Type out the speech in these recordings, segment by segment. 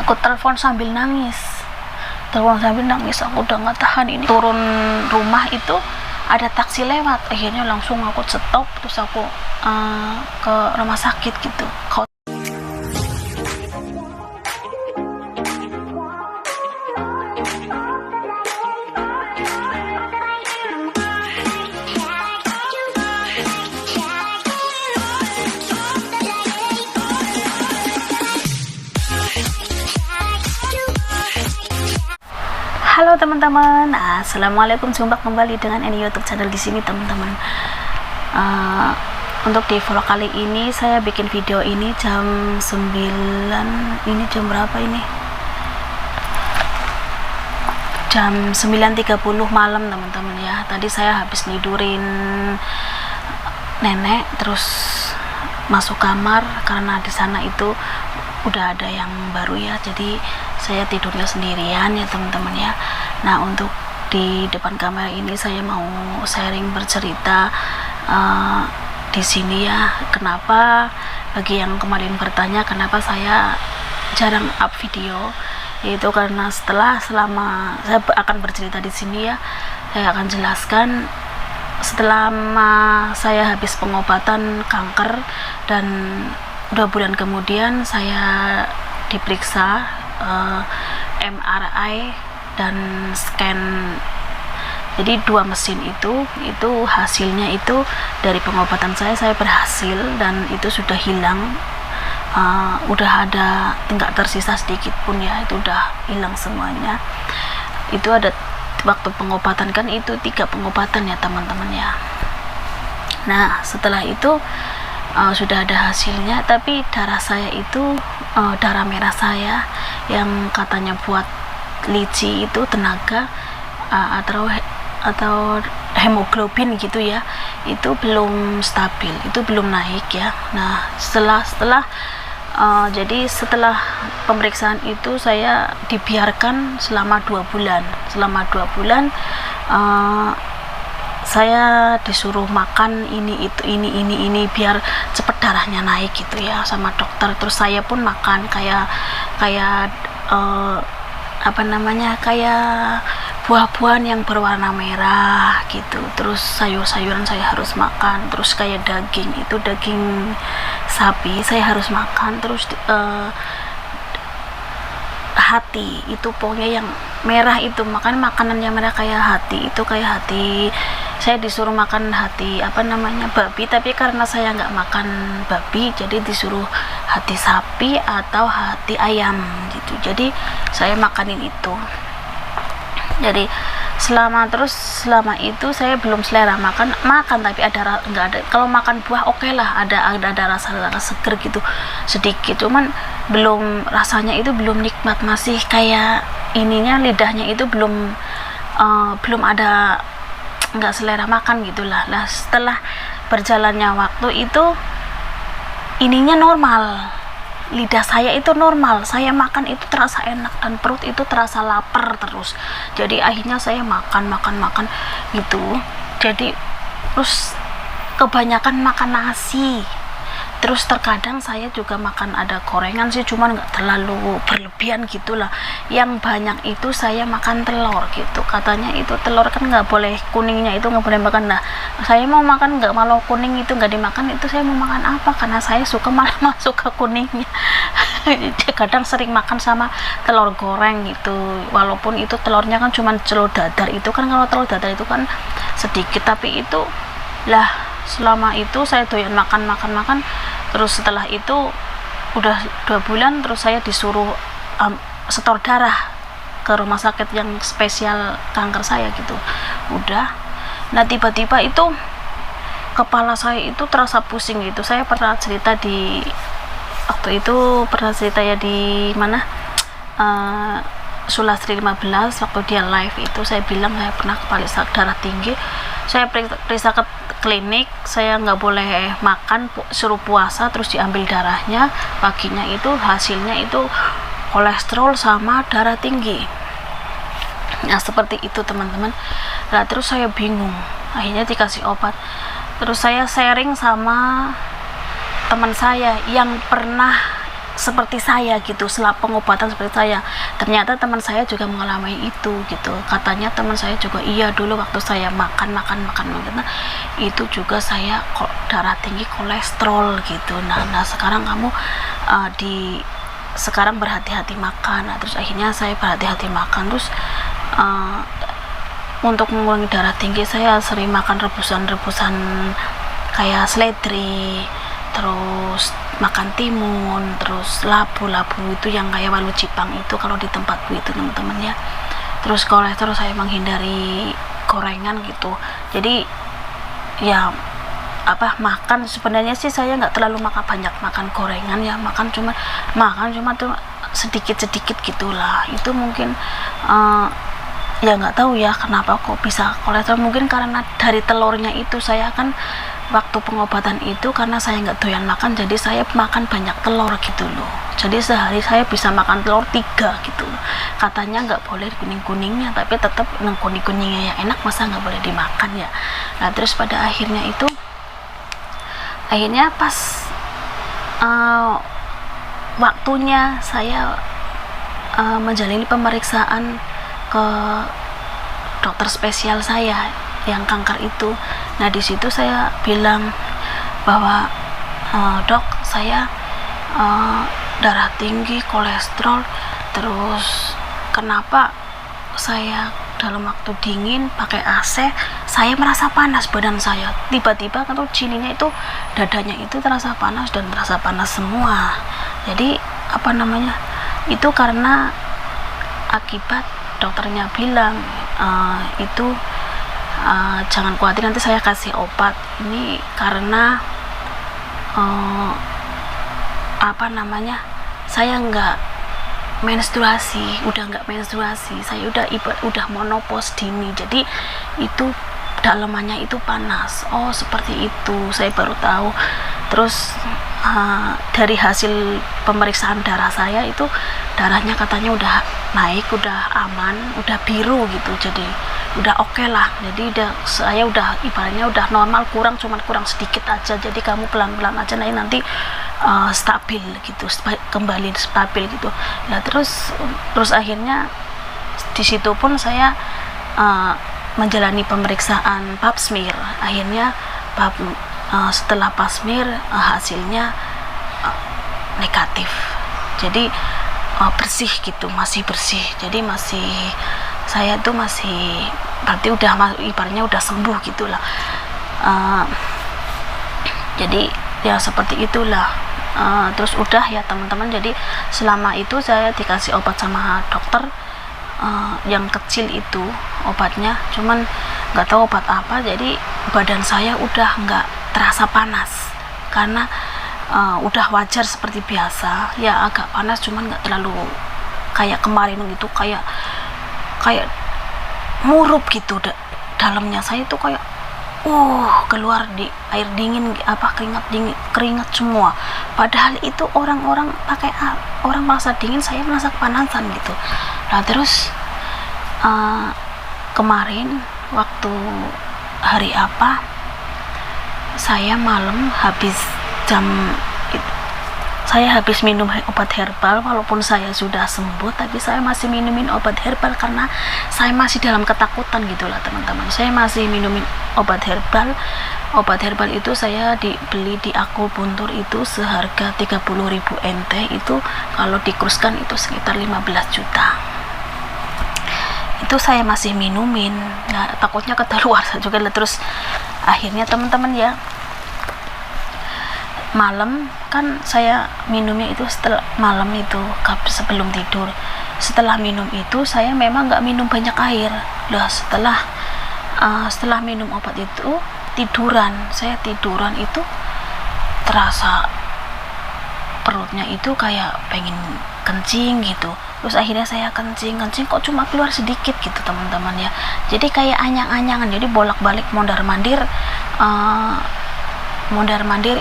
Aku telepon sambil nangis, aku udah nggak tahan ini. Turun rumah itu ada taksi lewat, akhirnya langsung aku stop, terus aku ke rumah sakit gitu. Halo teman-teman, assalamualaikum, jumpa kembali dengan Eni YouTube channel di sini teman-teman. Untuk di vlog kali ini saya bikin video ini jam 9. Ini jam berapa ini? Jam 9.30 malam teman-teman ya. Tadi saya habis nidurin nenek, terus masuk kamar karena di sana itu udah ada yang baru ya, jadi saya tidurnya sendirian ya teman-teman ya. Nah, untuk di depan kamera ini saya mau sharing bercerita di sini ya. Kenapa, bagi yang kemarin bertanya kenapa saya jarang up video, yaitu karena selama saya akan bercerita di sini ya, saya akan jelaskan selama saya habis pengobatan kanker dan 2 bulan kemudian saya diperiksa MRI dan scan. Jadi 2 mesin itu hasilnya itu dari pengobatan saya berhasil dan itu sudah hilang. Udah ada, nggak tersisa sedikit pun ya, itu udah hilang semuanya. Itu ada waktu pengobatan kan, itu 3 pengobatan ya teman-teman ya. Nah, setelah itu sudah ada hasilnya, tapi darah saya itu darah merah saya yang katanya buat liji itu tenaga atau hemoglobin gitu ya, itu belum stabil, itu belum naik ya. Nah, setelah pemeriksaan itu saya dibiarkan selama 2 bulan. Selama 2 bulan saya disuruh makan ini biar cepet darahnya naik gitu ya sama dokter. Terus saya pun makan kayak kayak buah-buahan yang berwarna merah gitu. Terus sayur-sayuran saya harus makan. Terus kayak daging sapi saya harus makan. Terus hati itu pokoknya yang merah itu, makanan yang merah kayak hati itu, kayak hati. Saya disuruh makan hati babi, tapi karena saya nggak makan babi, jadi disuruh hati sapi atau hati ayam gitu. Jadi saya makanin itu. Jadi selama itu saya belum selera makan tapi nggak ada. Kalau makan buah oke lah, ada rasa seger gitu sedikit, cuman rasanya itu belum nikmat, masih kayak ininya, lidahnya itu belum ada, nggak selera makan gitulah. Nah, setelah berjalannya waktu itu ininya normal, lidah saya itu normal, saya makan itu terasa enak dan perut itu terasa lapar terus. Jadi akhirnya saya makan gitu. Jadi terus kebanyakan makan nasi. Terus terkadang saya juga makan ada gorengan sih, cuman nggak terlalu berlebihan gitulah. Yang banyak itu saya makan telur gitu. Katanya itu telur kan nggak boleh, kuningnya itu nggak boleh makan. Nah, saya mau makan nggak, malah kuning itu nggak dimakan. Itu saya mau makan apa, karena saya malah masuk ke kuningnya. Kadang sering makan sama telur goreng gitu, walaupun itu telurnya kan cuma telur dadar. Itu kan kalau telur dadar itu kan sedikit, tapi itu lah selama itu saya doyan makan. Terus setelah itu udah 2 bulan, terus saya disuruh setor darah ke rumah sakit yang spesial kanker saya gitu. Udah, nah tiba-tiba itu kepala saya itu terasa pusing gitu. Saya pernah cerita waktu itu ya di mana, Sulastri 15, waktu dia live itu saya bilang saya pernah kepala darah tinggi. Saya periksa ke klinik, saya nggak boleh makan, suruh puasa, terus diambil darahnya. Paginya itu hasilnya itu kolesterol sama darah tinggi. Nah, seperti itu teman-teman. Nah, terus saya bingung, akhirnya dikasih obat. Terus saya sharing sama teman saya yang pernah seperti saya gitu, setelah pengobatan seperti saya. Ternyata teman saya juga mengalami itu gitu. Katanya teman saya juga, iya dulu waktu saya makan gitu, itu juga saya kok darah tinggi, kolesterol gitu. Nah sekarang kamu sekarang berhati-hati makan. Nah, terus akhirnya saya berhati-hati makan, terus untuk mengurangi darah tinggi saya sering makan rebusan kayak seledri, terus makan timun, terus labu itu yang kayak walu cipang itu kalau di tempatku itu teman-teman ya. Terus kolesterol saya menghindari gorengan gitu. Jadi ya makan sebenarnya sih saya nggak terlalu banyak makan gorengan ya, makan cuma tuh sedikit gitulah. Itu mungkin ya nggak tahu ya kenapa kok bisa kolesterol, mungkin karena dari telurnya itu. Saya kan waktu pengobatan itu karena saya nggak doyan makan, jadi saya makan banyak telur gitu loh. Jadi sehari saya bisa makan telur 3 gitu. Katanya nggak boleh kuning-kuningnya, tapi tetap yang kuning-kuningnya yang enak, masa nggak boleh dimakan ya. Nah terus pada akhirnya pas waktunya saya menjalani pemeriksaan ke dokter spesial saya yang kanker itu. Nah di situ saya bilang bahwa dok, saya darah tinggi, kolesterol, terus kenapa saya dalam waktu dingin pakai AC saya merasa panas badan saya, tiba-tiba kalau sininya itu dadanya itu terasa panas dan terasa panas semua. Jadi itu karena akibat dokternya bilang itu jangan khawatir, nanti saya kasih obat ini karena saya nggak nggak menstruasi, saya udah menopause dini, jadi itu dalemannya itu panas. Oh seperti itu, saya baru tahu. Terus dari hasil pemeriksaan darah saya itu darahnya katanya udah naik, udah aman, udah biru gitu, jadi udah oke lah. Jadi saya udah ibaratnya udah normal, kurang sedikit aja, jadi kamu pelan-pelan aja nanti stabil gitu, kembali stabil gitu. Nah terus akhirnya di situ pun saya menjalani pemeriksaan pap smear. Akhirnya setelah pap smear hasilnya negatif, jadi bersih gitu, masih bersih. Jadi saya tuh masih berarti ibaratnya udah sembuh gitulah. Jadi ya seperti itulah. Terus udah ya teman-teman, jadi selama itu saya dikasih obat sama dokter yang kecil itu obatnya, cuman nggak tahu obat apa, jadi badan saya udah nggak terasa panas karena udah wajar seperti biasa ya, agak panas cuman nggak terlalu kayak kemarin gitu, kayak murup gitu. Dalamnya saya itu kayak keluar di air dingin, keringat semua, padahal itu orang merasa dingin, saya merasa kepanasan gitu. Nah terus kemarin waktu hari saya malam saya habis minum obat herbal, walaupun saya sudah sembuh tapi saya masih minumin obat herbal karena saya masih dalam ketakutan gitulah teman-teman. Saya masih minumin obat herbal itu saya beli di Akupuntur itu seharga 30.000 NT, itu kalau dikuruskan itu sekitar 15 juta. Itu saya masih minumin, nah takutnya kedaluarsa juga lah. Terus akhirnya teman-teman ya, malam kan saya minumnya itu setelah malam itu sebelum tidur. Setelah minum itu saya memang nggak minum banyak air lah. Setelah minum obat itu saya tiduran itu terasa perutnya itu kayak pengen kencing gitu. Terus akhirnya saya kencing kok cuma keluar sedikit gitu teman-teman ya, jadi kayak anyang-anyangan, jadi bolak-balik mondar mandir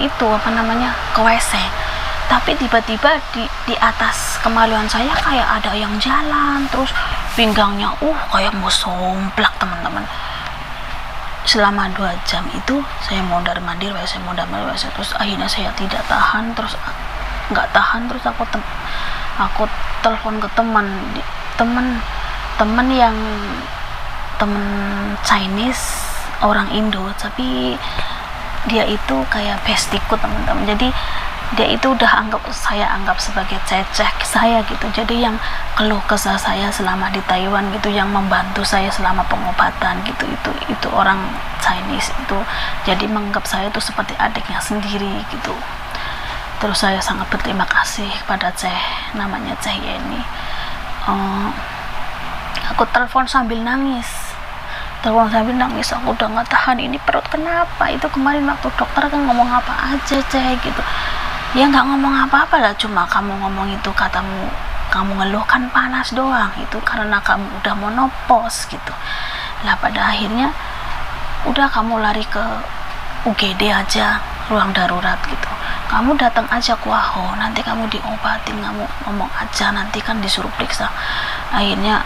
itu ke WC. Tapi tiba-tiba di atas kemaluan saya kayak ada yang jalan, terus pinggangnya kayak mau somplak teman-teman. Selama 2 jam itu saya mondar mandir WC, terus akhirnya saya tidak tahan, terus nggak tahan, terus aku telepon ke teman teman yang temen Chinese, orang Indo, tapi dia itu kayak bestiku teman-teman. Jadi dia itu udah saya anggap sebagai ceceh saya gitu. Jadi yang keluh kesah saya selama di Taiwan gitu, yang membantu saya selama pengobatan gitu, itu orang Chinese itu. Jadi menganggap saya itu seperti adiknya sendiri gitu. Terus saya sangat berterima kasih kepada namanya Yeni. Aku telepon sambil nangis, aku udah nggak tahan, ini perut kenapa. Itu kemarin waktu dokter kan ngomong apa aja gitu. Ya nggak ngomong apa-apa lah, cuma kamu ngomong itu, kamu ngeluhkan panas doang, itu karena kamu udah menopause gitu lah. Pada akhirnya udah kamu lari ke UGD aja, ruang darurat gitu. Kamu datang aja ke Waho, nanti kamu diobatin, kamu ngomong aja, nanti kan disuruh periksa. Akhirnya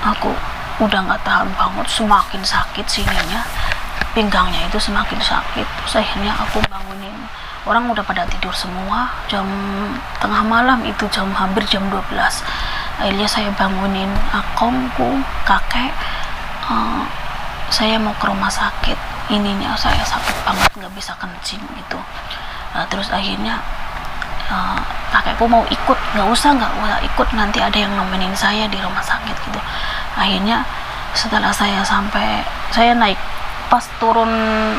aku udah nggak tahan banget, semakin sakit sininya, pinggangnya itu semakin sakit. Terus akhirnya aku bangunin, orang udah pada tidur semua, jam tengah malam itu, hampir jam 12. Akhirnya saya bangunin akongku, kakek, saya mau ke rumah sakit, ininya saya sakit banget, nggak bisa kencing gitu. Terus akhirnya kakekku mau ikut, nggak usah ikut, nanti ada yang nemenin saya di rumah sakit gitu. Akhirnya setelah saya naik, pas turun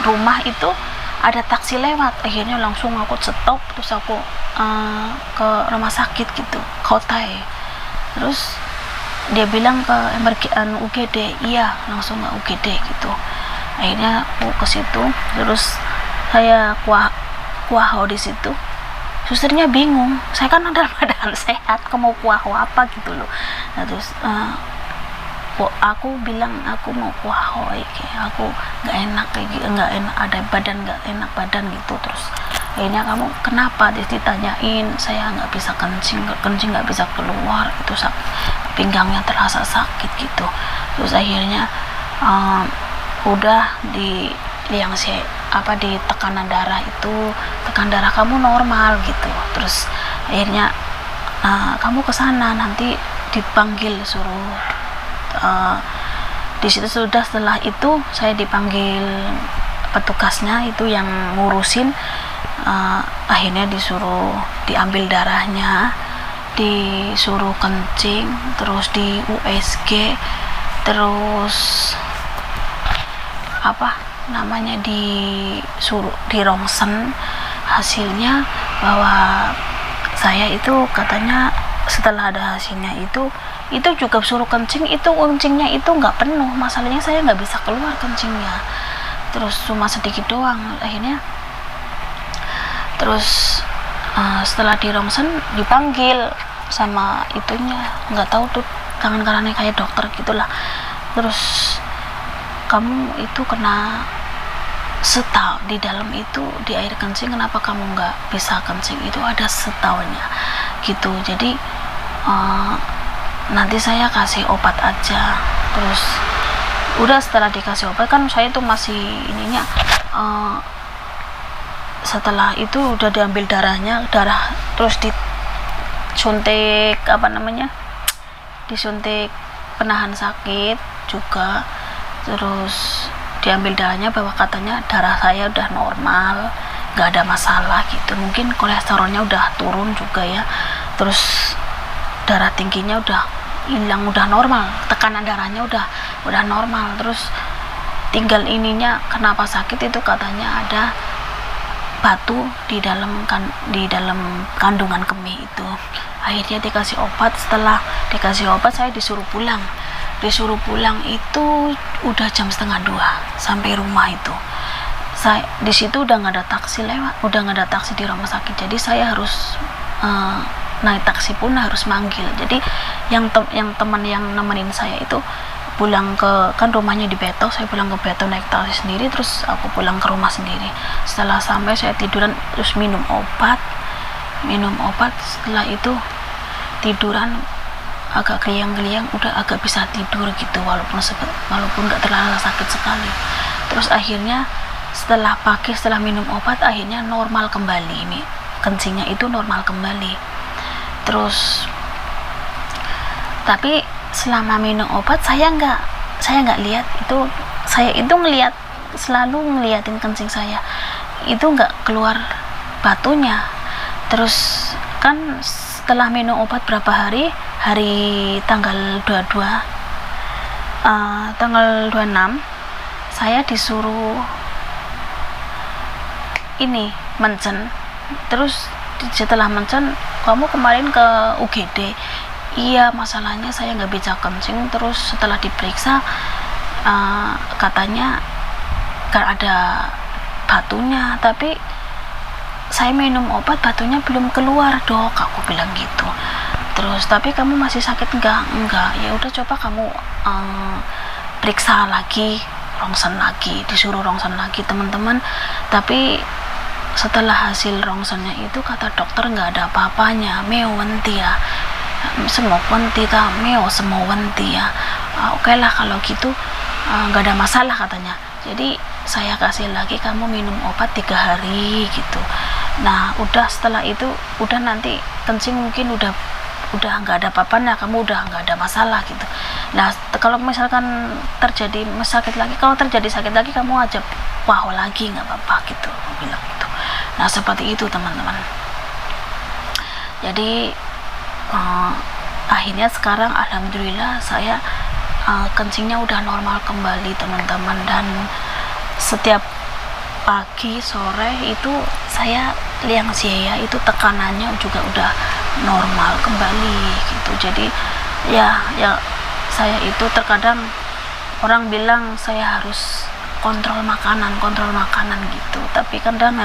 rumah itu ada taksi lewat, akhirnya langsung aku stop, terus aku ke rumah sakit gitu, Kotai. Terus dia bilang ke UGD, iya langsung ke UGD gitu. Akhirnya aku ke situ, terus saya kuaho di situ. Susternya bingung, saya kan dalam keadaan sehat, kamu kuaho apa gitu loh. Nah, terus aku bilang aku mau kuaho, aku nggak enak kayak gitu, nggak enak, ada badan nggak enak badan gitu. Terus akhirnya kamu kenapa, ditanyain, saya nggak bisa kencing nggak bisa keluar, itu pinggangnya terasa sakit gitu. Terus akhirnya udah di tekanan darah itu, tekanan darah kamu normal gitu. Terus akhirnya kamu kesana, nanti dipanggil, suruh di situ. Sudah setelah itu saya dipanggil petugasnya itu yang ngurusin, akhirnya disuruh diambil darahnya, disuruh kencing, terus di USG, terus disuruh di rongsen. Hasilnya bahwa saya itu katanya setelah ada hasilnya itu juga suruh kencingnya itu nggak penuh, masalahnya saya nggak bisa keluar kencingnya, terus cuma sedikit doang. Akhirnya terus setelah di rongsen dipanggil sama itunya, nggak tahu tuh tangan kanannya kayak dokter gitulah. Terus kamu itu kena setau di dalam itu, di air kencing, kenapa kamu nggak bisa kencing, itu ada setaunya gitu. Jadi nanti saya kasih obat aja. Terus udah setelah dikasih obat kan saya tuh masih ininya, setelah itu udah diambil darah, terus disuntik disuntik penahan sakit juga. Terus diambil darahnya, bahwa katanya darah saya udah normal, nggak ada masalah gitu, mungkin kolesterolnya udah turun juga ya. Terus darah tingginya udah hilang, udah normal, tekanan darahnya udah normal. Terus tinggal ininya, kenapa sakit itu katanya ada batu di dalam kandungan kemih itu. Akhirnya dikasih obat. Setelah dikasih obat saya disuruh pulang itu udah jam 1:30 sampai rumah itu. Saya di situ udah nggak ada taksi lewat, udah nggak ada taksi di rumah sakit, jadi saya harus naik taksi pun harus manggil. Jadi yang teman yang nemenin saya itu pulang kan rumahnya di Beto, saya pulang ke Beto naik taksi sendiri, terus aku pulang ke rumah sendiri. Setelah sampai saya tiduran, terus minum obat. Setelah itu tiduran agak geliang-geliang, udah agak bisa tidur gitu, walaupun nggak terlalu sakit sekali. Terus akhirnya setelah minum obat, akhirnya normal kembali ini. kencingnya itu normal kembali. Terus tapi selama minum obat saya nggak lihat itu, saya itu selalu ngeliatin kencing saya itu nggak keluar batunya. Terus kan setelah minum obat berapa hari tanggal 22 tanggal 26 saya disuruh ini mencen. Terus setelah mencen, kamu kemarin ke UGD. Iya, masalahnya saya nggak bisa kencing. Terus setelah diperiksa katanya kan ada batunya, tapi saya minum obat batunya belum keluar, Dok, aku bilang gitu. Terus tapi kamu masih sakit enggak, ya udah coba kamu periksa lagi, rongsen lagi, disuruh rongsen lagi teman-teman. Tapi setelah hasil rongsennya itu kata dokter nggak ada apa-apanya, mewenti ya, semua wenti ta, semua wenti ya. Oke lah kalau gitu, nggak ada masalah katanya. Jadi saya kasih lagi kamu minum obat 3 hari gitu. Nah udah setelah itu udah nanti kencing mungkin udah nggak ada apa-apanya, kamu udah nggak ada masalah gitu. Nah kalau misalkan terjadi sakit lagi, kamu aja wah lagi nggak apa-apa gitu, aku bilang gitu. Nah seperti itu teman-teman. Jadi akhirnya sekarang alhamdulillah saya kencingnya udah normal kembali teman-teman, dan setiap pagi sore itu saya liang siaya itu tekanannya juga udah normal kembali gitu. Jadi ya saya itu terkadang orang bilang saya harus kontrol makanan gitu, tapi kadang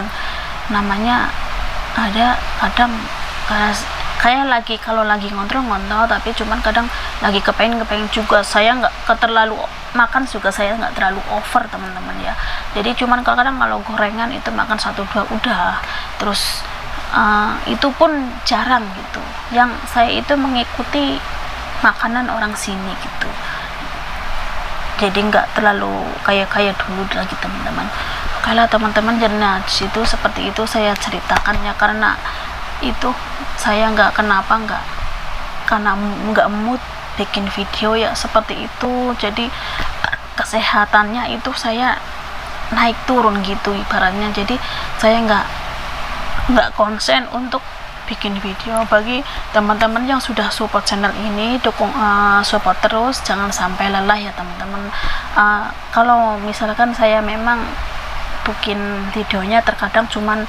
namanya ada kadang kayak kalau lagi ngontrol, tapi cuman kadang lagi kepengen juga. Saya nggak terlalu makan juga, saya nggak terlalu over teman-teman ya. Jadi cuman kadang kalau gorengan itu makan 1-2 udah. Terus itu pun jarang gitu. Yang saya itu mengikuti makanan orang sini gitu. Jadi nggak terlalu kayak dulu lagi teman-teman. Kalau teman-teman jadi situ seperti itu saya ceritakannya karena itu saya karena nggak mood bikin video ya seperti itu. Jadi kesehatannya itu saya naik turun gitu ibaratnya. Jadi saya nggak konsen untuk bikin video. Bagi teman-teman yang sudah support channel ini, dukung support terus, jangan sampai lelah ya teman-teman. Kalau misalkan saya memang bikin videonya terkadang cuman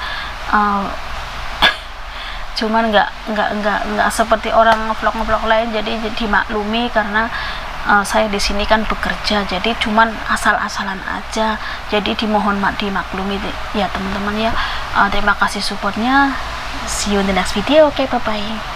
nggak seperti orang vlog lain, jadi dimaklumi karena saya di sini kan bekerja, jadi cuman asal-asalan aja, jadi dimohon dimaklumi ya teman-teman ya. Terima kasih supportnya, see you in the next video. Oke, bye bye.